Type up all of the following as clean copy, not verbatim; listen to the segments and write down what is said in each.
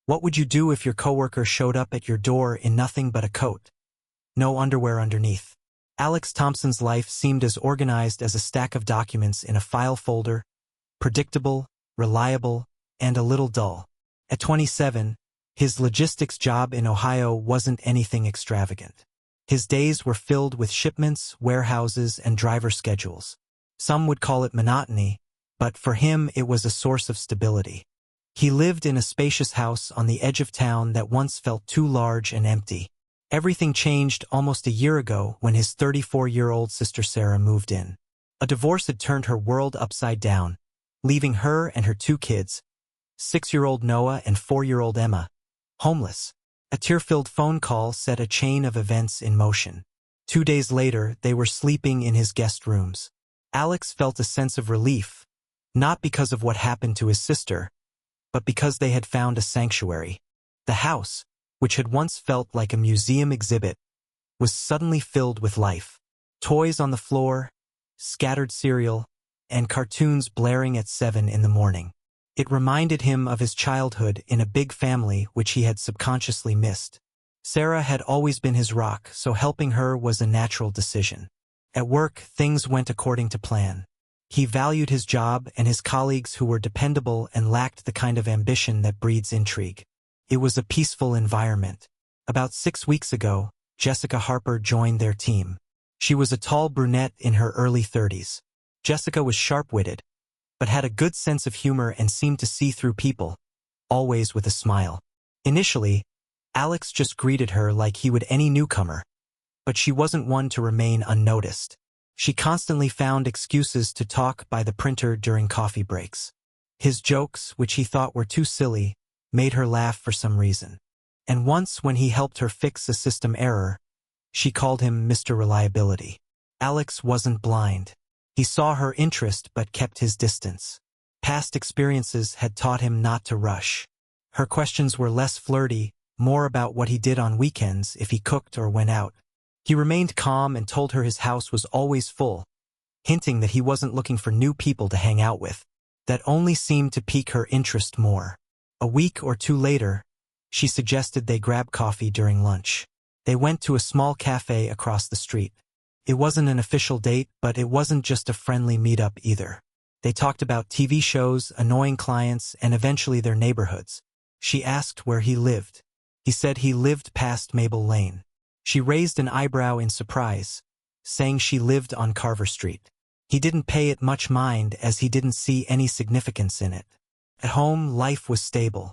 What would you do if your coworker showed up at your door in nothing but a coat? No underwear underneath. Alex Thompson's life seemed as organized as a stack of documents in a file folder, predictable, reliable, and a little dull. At 27, his logistics job in Ohio wasn't anything extravagant. His days were filled with shipments, warehouses, and driver schedules. Some would call it monotony, but for him it was a source of stability. He lived in a spacious house on the edge of town that once felt too large and empty. Everything changed almost a year ago when his 34-year-old sister Sarah moved in. A divorce had turned her world upside down, leaving her and her two kids, 6-year-old Noah and 4-year-old Emma, homeless. A tear-filled phone call set a chain of events in motion. 2 days later, they were sleeping in his guest rooms. Alex felt a sense of relief, not because of what happened to his sister, but because they had found a sanctuary. The house, which had once felt like a museum exhibit, was suddenly filled with life. Toys on the floor, scattered cereal, and cartoons blaring at 7 in the morning. It reminded him of his childhood in a big family which he had subconsciously missed. Sarah had always been his rock, so helping her was a natural decision. At work, things went according to plan. He valued his job and his colleagues who were dependable and lacked the kind of ambition that breeds intrigue. It was a peaceful environment. About 6 weeks ago, Jessica Harper joined their team. She was a tall brunette in her early 30s. Jessica was sharp-witted, but had a good sense of humor and seemed to see through people, always with a smile. Initially, Alex just greeted her like he would any newcomer, but she wasn't one to remain unnoticed. She constantly found excuses to talk by the printer during coffee breaks. His jokes, which he thought were too silly, made her laugh for some reason. And once when he helped her fix a system error, she called him Mr. Reliability. Alex wasn't blind. He saw her interest but kept his distance. Past experiences had taught him not to rush. Her questions were less flirty, more about what he did on weekends if he cooked or went out. He remained calm and told her his house was always full, hinting that he wasn't looking for new people to hang out with. That only seemed to pique her interest more. A week or two later, she suggested they grab coffee during lunch. They went to a small cafe across the street. It wasn't an official date, but it wasn't just a friendly meetup either. They talked about TV shows, annoying clients, and eventually their neighborhoods. She asked where he lived. He said he lived past Maple Lane. She raised an eyebrow in surprise, saying she lived on Carver Street. He didn't pay it much mind as he didn't see any significance in it. At home, life was stable.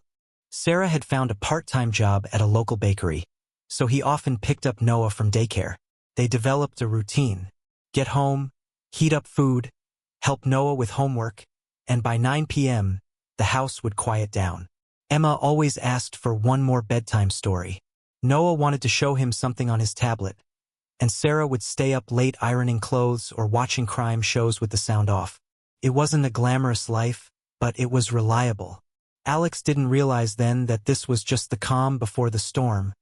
Sarah had found a part-time job at a local bakery, so he often picked up Noah from daycare. They developed a routine. Get home, heat up food, help Noah with homework, and by 9 p.m., the house would quiet down. Emma always asked for one more bedtime story. Noah wanted to show him something on his tablet, and Sarah would stay up late ironing clothes or watching crime shows with the sound off. It wasn't a glamorous life, but it was reliable. Alex didn't realize then that this was just the calm before the storm,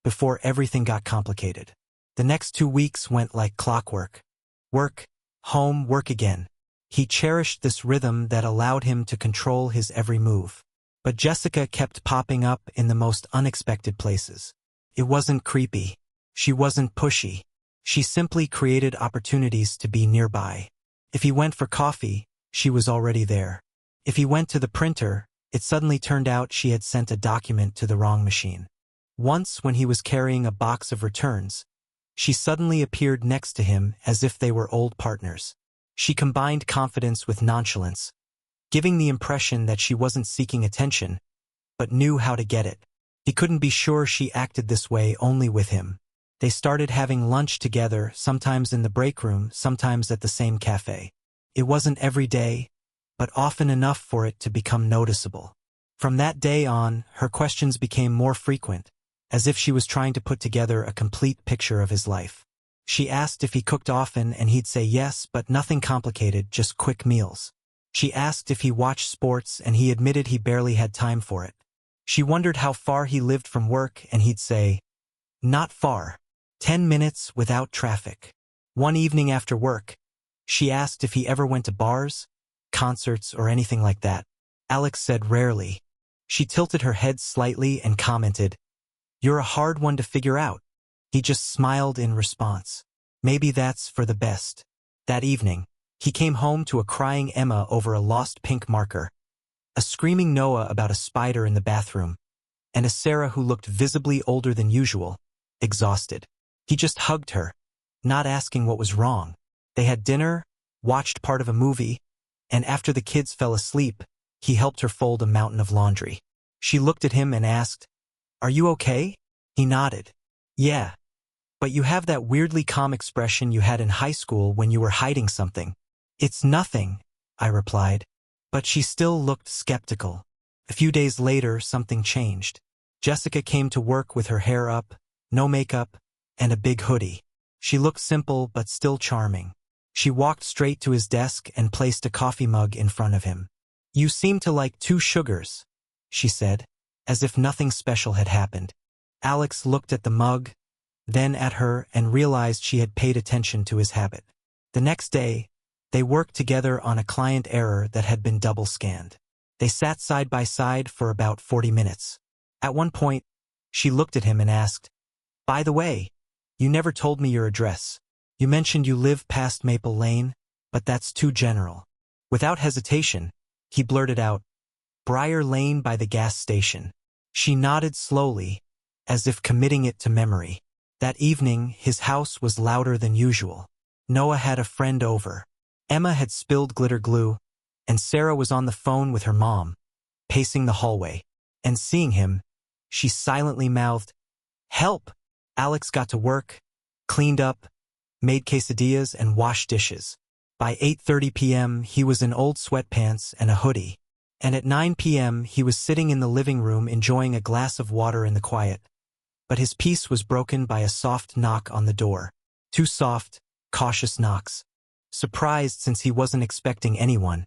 before everything got complicated. The next 2 weeks went like clockwork. Work, home, work again. He cherished this rhythm that allowed him to control his every move. But Jessica kept popping up in the most unexpected places. It wasn't creepy. She wasn't pushy. She simply created opportunities to be nearby. If he went for coffee, she was already there. If he went to the printer, it suddenly turned out she had sent a document to the wrong machine. Once, when he was carrying a box of returns, she suddenly appeared next to him as if they were old partners. She combined confidence with nonchalance, giving the impression that she wasn't seeking attention, but knew how to get it. He couldn't be sure she acted this way only with him. They started having lunch together, sometimes in the break room, sometimes at the same cafe. It wasn't every day, but often enough for it to become noticeable. From that day on, her questions became more frequent, as if she was trying to put together a complete picture of his life. She asked if he cooked often and he'd say yes, but nothing complicated, just quick meals. She asked if he watched sports and he admitted he barely had time for it. She wondered how far he lived from work and he'd say, "Not far. 10 minutes without traffic." One evening after work, she asked if he ever went to bars, concerts, or anything like that. Alex said rarely, She tilted her head slightly and commented, "You're a hard one to figure out." He just smiled in response. Maybe that's for the best. That evening, he came home to a crying Emma over a lost pink marker, a screaming Noah about a spider in the bathroom, and a Sarah who looked visibly older than usual, exhausted. He just hugged her, not asking what was wrong. They had dinner, watched part of a movie, and after the kids fell asleep, he helped her fold a mountain of laundry. She looked at him and asked, "Are you okay?" He nodded. "Yeah. But you have that weirdly calm expression you had in high school when you were hiding something." "It's nothing," I replied. But she still looked skeptical. A few days later, something changed. Jessica came to work with her hair up, no makeup, and a big hoodie. She looked simple but still charming. She walked straight to his desk and placed a coffee mug in front of him. "You seem to like 2 sugars," she said, as if nothing special had happened. Alex looked at the mug, then at her, and realized she had paid attention to his habit. The next day, they worked together on a client error that had been double scanned. They sat side by side for about 40 minutes. At one point, she looked at him and asked, "By the way, you never told me your address. You mentioned you live past Maple Lane, but that's too general." Without hesitation, he blurted out, "Briar Lane by the gas station." She nodded slowly, as if committing it to memory. That evening, his house was louder than usual. Noah had a friend over. Emma had spilled glitter glue, and Sarah was on the phone with her mom, pacing the hallway. And seeing him, she silently mouthed, "Help!" Alex got to work, cleaned up, made quesadillas, and washed dishes. By 8:30 p.m., he was in old sweatpants and a hoodie. And at 9 p.m., he was sitting in the living room enjoying a glass of water in the quiet. But his peace was broken by a soft knock on the door. 2 soft, cautious knocks. Surprised since he wasn't expecting anyone,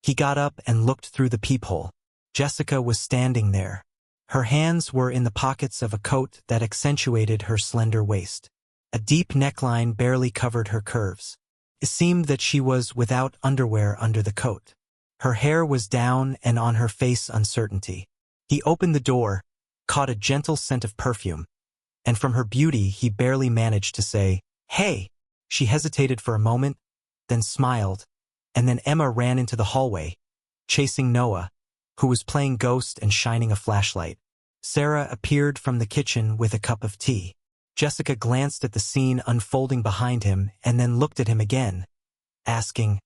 he got up and looked through the peephole. Jessica was standing there. Her hands were in the pockets of a coat that accentuated her slender waist. A deep neckline barely covered her curves. It seemed that she was without underwear under the coat. Her hair was down and on her face uncertainty. He opened the door, caught a gentle scent of perfume, and from her beauty he barely managed to say, "Hey." She hesitated for a moment, then smiled, and then Emma ran into the hallway, chasing Noah, who was playing Ghost and shining a flashlight. Sarah appeared from the kitchen with a cup of tea. Jessica glanced at the scene unfolding behind him and then looked at him again, asking,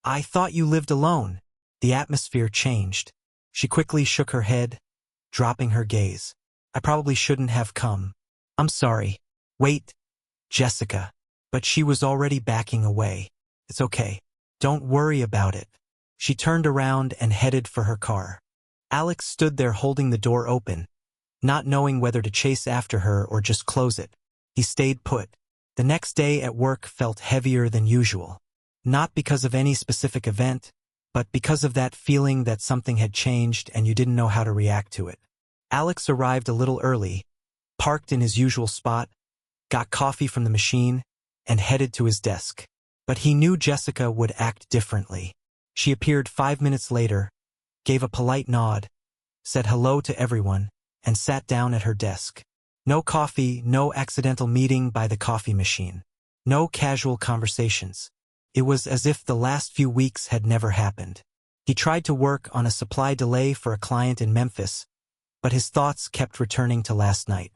"I thought you lived alone." The atmosphere changed. She quickly shook her head, dropping her gaze. "I probably shouldn't have come. I'm sorry." "Wait, Jessica." But she was already backing away. "It's okay. Don't worry about it." She turned around and headed for her car. Alex stood there holding the door open, not knowing whether to chase after her or just close it. He stayed put. The next day at work felt heavier than usual. Not because of any specific event, but because of that feeling that something had changed and you didn't know how to react to it. Alex arrived a little early, parked in his usual spot, got coffee from the machine, and headed to his desk. But he knew Jessica would act differently. She appeared 5 minutes later, gave a polite nod, said hello to everyone, and sat down at her desk. No coffee, no accidental meeting by the coffee machine. No casual conversations. It was as if the last few weeks had never happened. He tried to work on a supply delay for a client in Memphis, but his thoughts kept returning to last night.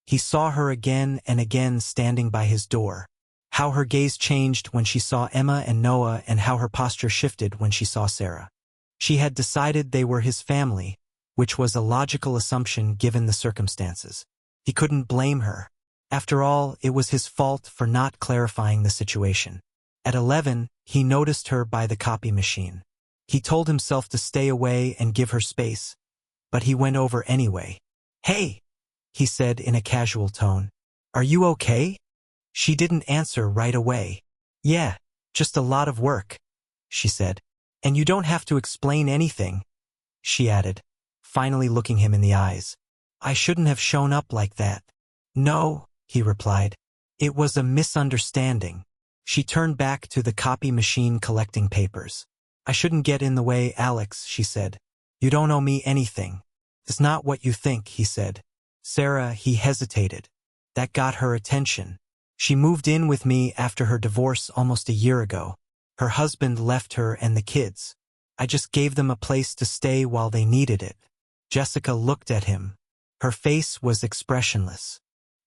He saw her again and again standing by his door. How her gaze changed when she saw Emma and Noah, and how her posture shifted when she saw Sarah. She had decided they were his family, which was a logical assumption given the circumstances. He couldn't blame her. After all, it was his fault for not clarifying the situation. At 11, he noticed her by the copy machine. He told himself to stay away and give her space, but he went over anyway. "Hey," he said in a casual tone. "Are you okay?" She didn't answer right away. "Yeah, just a lot of work," she said. "And you don't have to explain anything," she added, finally looking him in the eyes. "I shouldn't have shown up like that." "No," he replied. "It was a misunderstanding." She turned back to the copy machine collecting papers. "I shouldn't get in the way, Alex," she said. "You don't owe me anything." It's not what you think, he said. Sarah, he hesitated. That got her attention. She moved in with me after her divorce almost a year ago. Her husband left her and the kids. I just gave them a place to stay while they needed it. Jessica looked at him. Her face was expressionless.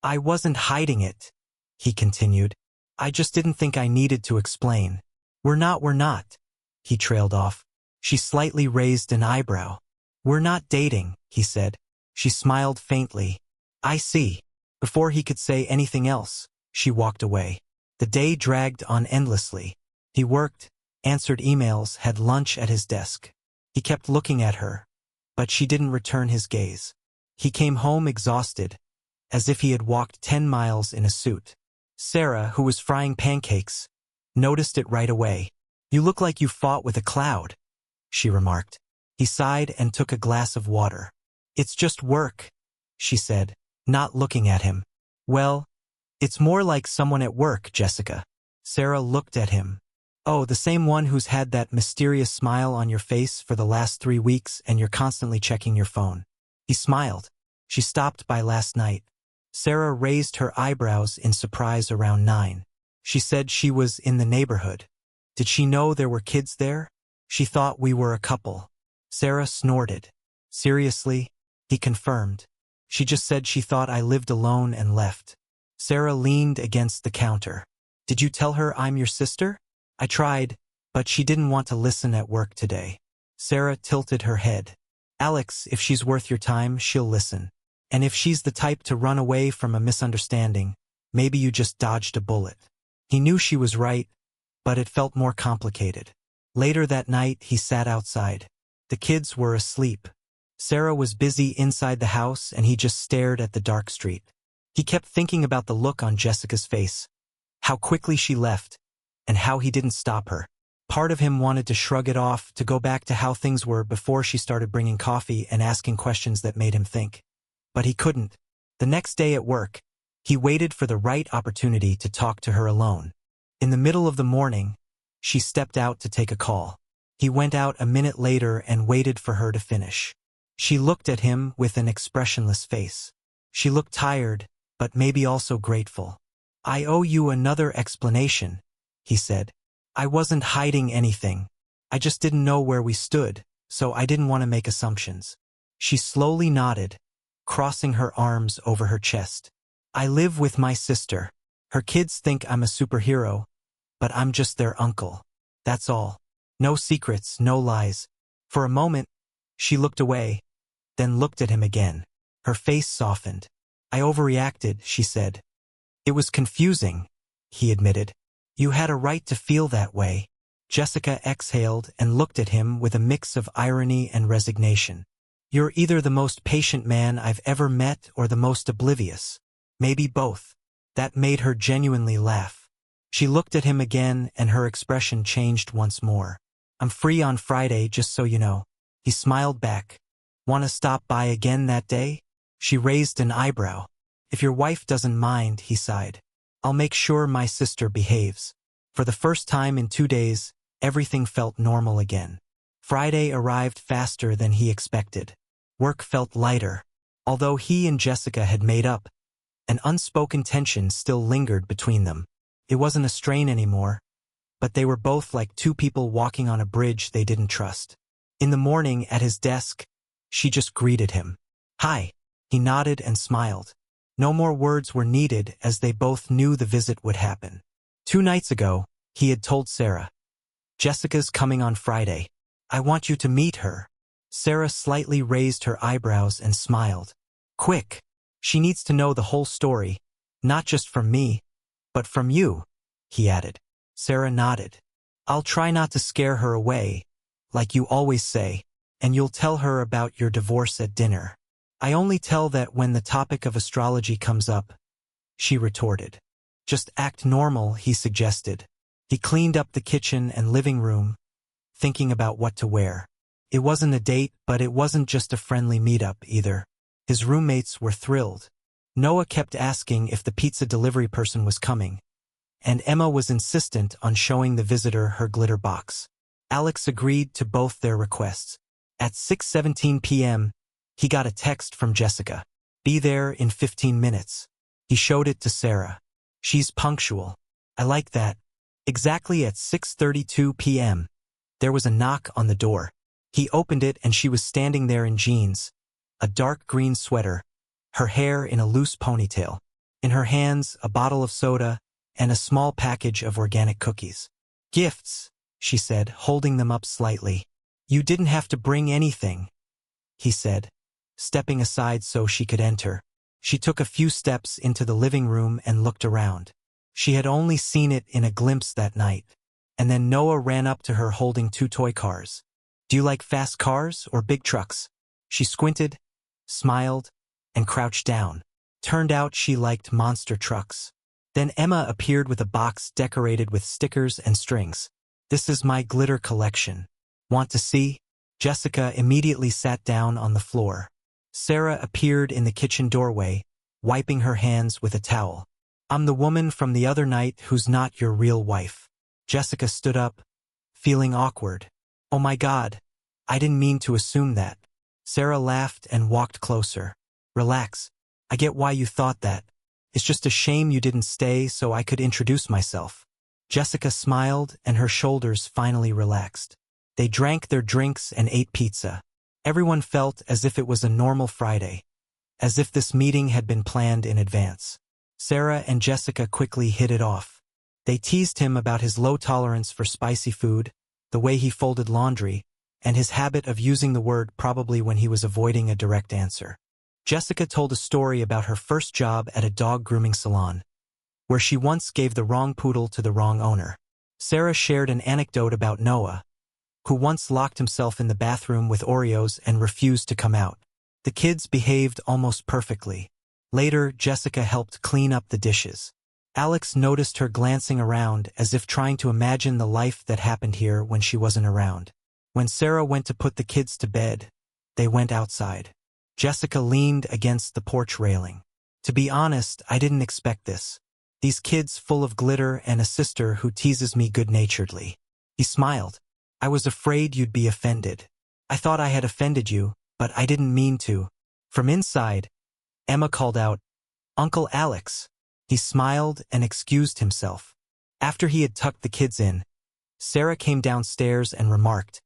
I wasn't hiding it, he continued. I just didn't think I needed to explain. We're not, he trailed off. She slightly raised an eyebrow. We're not dating, he said. She smiled faintly. I see. Before he could say anything else, she walked away. The day dragged on endlessly. He worked, answered emails, had lunch at his desk. He kept looking at her, but she didn't return his gaze. He came home exhausted, as if he had walked 10 miles in a suit. Sarah, who was frying pancakes, noticed it right away. You look like you fought with a cloud, she remarked. He sighed and took a glass of water. It's just work, she said, not looking at him. Well, it's more like someone at work, Jessica. Sarah looked at him. Oh, the same one who's had that mysterious smile on your face for the last 3 weeks and you're constantly checking your phone. He smiled. She stopped by last night. Sarah raised her eyebrows in surprise around 9. She said she was in the neighborhood. Did she know there were kids there? She thought we were a couple. Sarah snorted. Seriously? He confirmed. She just said she thought I lived alone and left. Sarah leaned against the counter. Did you tell her I'm your sister? I tried, but she didn't want to listen at work today. Sarah tilted her head. Alex, if she's worth your time, she'll listen. And if she's the type to run away from a misunderstanding, maybe you just dodged a bullet. He knew she was right, but it felt more complicated. Later that night, he sat outside. The kids were asleep. Sarah was busy inside the house and he just stared at the dark street. He kept thinking about the look on Jessica's face, how quickly she left, and how he didn't stop her. Part of him wanted to shrug it off, to go back to how things were before she started bringing coffee and asking questions that made him think. But he couldn't. The next day at work, he waited for the right opportunity to talk to her alone. In the middle of the morning, she stepped out to take a call. He went out a minute later and waited for her to finish. She looked at him with an expressionless face. She looked tired, but maybe also grateful. I owe you another explanation, he said. I wasn't hiding anything. I just didn't know where we stood, so I didn't want to make assumptions. She slowly nodded, crossing her arms over her chest. I live with my sister. Her kids think I'm a superhero, but I'm just their uncle. That's all. No secrets, no lies. For a moment, she looked away, then looked at him again. Her face softened. I overreacted, she said. It was confusing, he admitted. You had a right to feel that way. Jessica exhaled and looked at him with a mix of irony and resignation. You're either the most patient man I've ever met or the most oblivious. Maybe both. That made her genuinely laugh. She looked at him again and her expression changed once more. I'm free on Friday, just so you know. He smiled back. Want to stop by again that day? She raised an eyebrow. If your wife doesn't mind, he sighed. I'll make sure my sister behaves. For the first time in 2 days, everything felt normal again. Friday arrived faster than he expected. Work felt lighter. Although he and Jessica had made up, an unspoken tension still lingered between them. It wasn't a strain anymore, but they were both like two people walking on a bridge they didn't trust. In the morning, at his desk, she just greeted him. Hi. He nodded and smiled. No more words were needed as they both knew the visit would happen. 2 nights ago, he had told Sarah, Jessica's coming on Friday. I want you to meet her. Sarah slightly raised her eyebrows and smiled. Quick. She needs to know the whole story, not just from me, but from you, he added. Sarah nodded. I'll try not to scare her away, like you always say, and you'll tell her about your divorce at dinner. I only tell that when the topic of astrology comes up, she retorted. Just act normal, he suggested. He cleaned up the kitchen and living room, thinking about what to wear. It wasn't a date, but it wasn't just a friendly meetup either. His roommates were thrilled. Noah kept asking if the pizza delivery person was coming, and Emma was insistent on showing the visitor her glitter box. Alex agreed to both their requests. At 6:17 p.m., he got a text from Jessica. Be there in 15 minutes. He showed it to Sarah. She's punctual. I like that. Exactly at 6:32 p.m. There was a knock on the door. He opened it and she was standing there in jeans, a dark green sweater, her hair in a loose ponytail. In her hands, a bottle of soda and a small package of organic cookies. Gifts, she said, holding them up slightly. You didn't have to bring anything, he said, stepping aside so she could enter. She took a few steps into the living room and looked around. She had only seen it in a glimpse that night. And then Noah ran up to her holding 2 toy cars. Do you like fast cars or big trucks? She squinted, smiled, and crouched down. Turned out she liked monster trucks. Then Emma appeared with a box decorated with stickers and strings. This is my glitter collection. Want to see? Jessica immediately sat down on the floor. Sarah appeared in the kitchen doorway, wiping her hands with a towel. I'm the woman from the other night who's not your real wife. Jessica stood up, feeling awkward. Oh my God, I didn't mean to assume that. Sarah laughed and walked closer. Relax. I get why you thought that. It's just a shame you didn't stay so I could introduce myself. Jessica smiled and her shoulders finally relaxed. They drank their drinks and ate pizza. Everyone felt as if it was a normal Friday, as if this meeting had been planned in advance. Sarah and Jessica quickly hit it off. They teased him about his low tolerance for spicy food, the way he folded laundry, and his habit of using the word probably when he was avoiding a direct answer. Jessica told a story about her first job at a dog grooming salon, where she once gave the wrong poodle to the wrong owner. Sarah shared an anecdote about Noah, who once locked himself in the bathroom with Oreos and refused to come out. The kids behaved almost perfectly. Later, Jessica helped clean up the dishes. Alex noticed her glancing around as if trying to imagine the life that happened here when she wasn't around. When Sarah went to put the kids to bed, they went outside. Jessica leaned against the porch railing. To be honest, I didn't expect this. These kids full of glitter and a sister who teases me good-naturedly. He smiled. I was afraid you'd be offended. I thought I had offended you, but I didn't mean to. From inside, Emma called out, Uncle Alex. He smiled and excused himself. After he had tucked the kids in, Sarah came downstairs and remarked,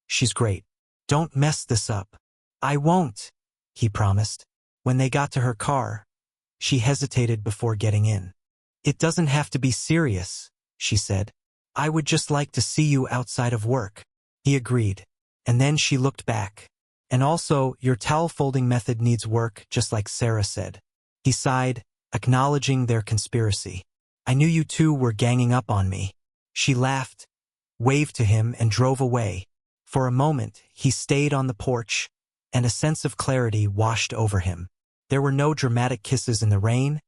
She's great. Don't mess this up. I won't, he promised. When they got to her car, she hesitated before getting in. It doesn't have to be serious, she said. I would just like to see you outside of work. He agreed. And then she looked back. And also, your towel folding method needs work, just like Sarah said. He sighed, acknowledging their conspiracy. I knew you two were ganging up on me. She laughed, waved to him, and drove away. For a moment, he stayed on the porch, and a sense of clarity washed over him. There were no dramatic kisses in the rain,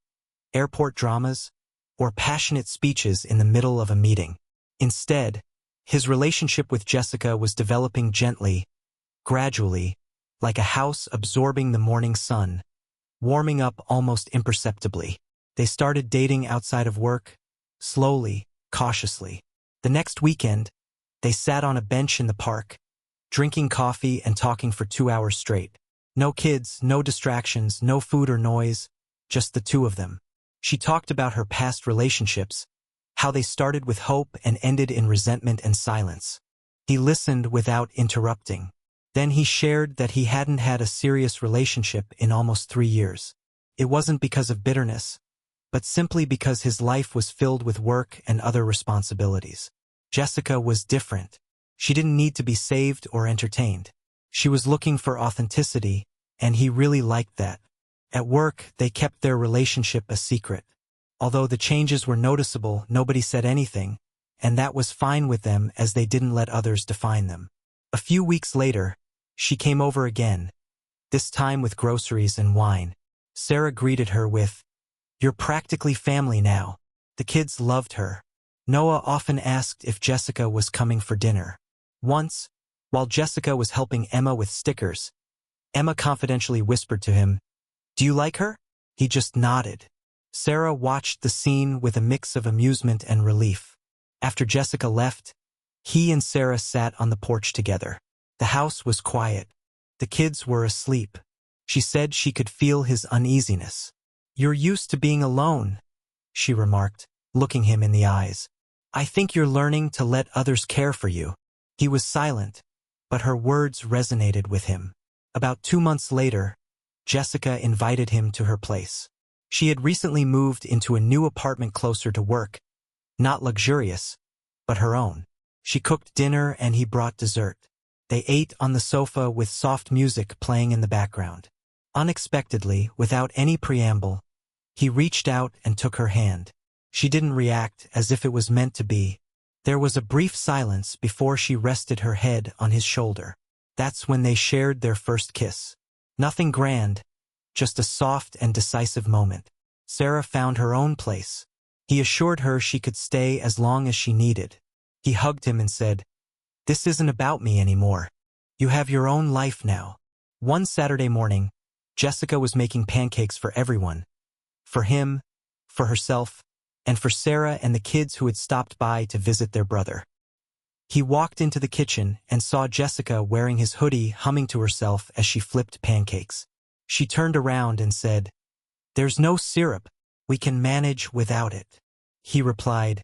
airport dramas, or passionate speeches in the middle of a meeting. Instead, his relationship with Jessica was developing gently, gradually, like a house absorbing the morning sun, warming up almost imperceptibly. They started dating outside of work, slowly, cautiously. The next weekend, they sat on a bench in the park, drinking coffee and talking for 2 hours straight. No kids, no distractions, no food or noise, just the two of them. She talked about her past relationships, how they started with hope and ended in resentment and silence. He listened without interrupting. Then he shared that he hadn't had a serious relationship in almost 3 years. It wasn't because of bitterness, but simply because his life was filled with work and other responsibilities. Jessica was different. She didn't need to be saved or entertained. She was looking for authenticity, and he really liked that. At work, they kept their relationship a secret. Although the changes were noticeable, nobody said anything, and that was fine with them as they didn't let others define them. A few weeks later, she came over again, this time with groceries and wine. Sarah greeted her with, "You're practically family now." The kids loved her. Noah often asked if Jessica was coming for dinner. Once, while Jessica was helping Emma with stickers, Emma confidentially whispered to him, "Do you like her?" He just nodded. Sarah watched the scene with a mix of amusement and relief. After Jessica left, he and Sarah sat on the porch together. The house was quiet. The kids were asleep. She said she could feel his uneasiness. "You're used to being alone," she remarked, looking him in the eyes. "I think you're learning to let others care for you." He was silent, but her words resonated with him. About 2 months later, Jessica invited him to her place. She had recently moved into a new apartment closer to work, not luxurious, but her own. She cooked dinner and he brought dessert. They ate on the sofa with soft music playing in the background. Unexpectedly, without any preamble, he reached out and took her hand. She didn't react, as if it was meant to be. There was a brief silence before she rested her head on his shoulder. That's when they shared their first kiss. Nothing grand, just a soft and decisive moment. Sarah found her own place. He assured her she could stay as long as she needed. He hugged him and said, "This isn't about me anymore. You have your own life now." One Saturday morning, Jessica was making pancakes for everyone. For him, for herself, and for Sarah and the kids who had stopped by to visit their brother. He walked into the kitchen and saw Jessica wearing his hoodie, humming to herself as she flipped pancakes. She turned around and said, "There's no syrup. We can manage without it." He replied,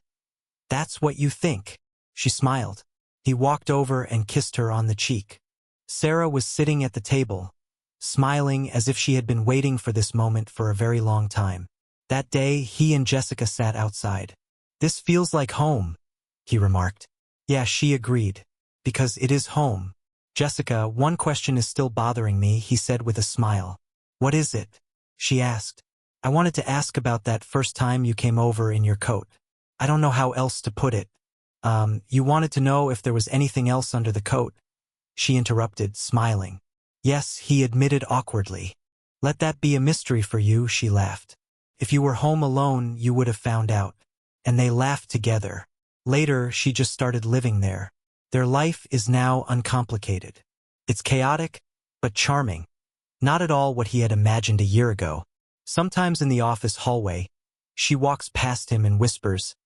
"That's what you think." She smiled. He walked over and kissed her on the cheek. Sarah was sitting at the table, smiling as if she had been waiting for this moment for a very long time. That day, he and Jessica sat outside. "This feels like home," he remarked. Yeah, she agreed. "Because it is home." "Jessica, one question is still bothering me," he said with a smile. "What is it?" she asked. "I wanted to ask about that first time you came over in your coat. I don't know how else to put it. You wanted to know if there was anything else under the coat," she interrupted, smiling. "Yes," he admitted awkwardly. "Let that be a mystery for you," she laughed. "If you were home alone, you would have found out." And they laughed together. Later, she just started living there. Their life is now uncomplicated. It's chaotic, but charming. Not at all what he had imagined a year ago. Sometimes in the office hallway, she walks past him and whispers,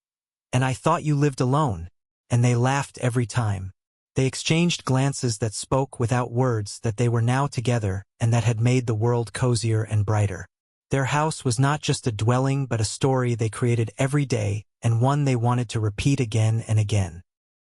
"And I thought you lived alone." And they laughed every time. They exchanged glances that spoke without words that they were now together and that had made the world cozier and brighter. Their house was not just a dwelling but a story they created every day and one they wanted to repeat again and again.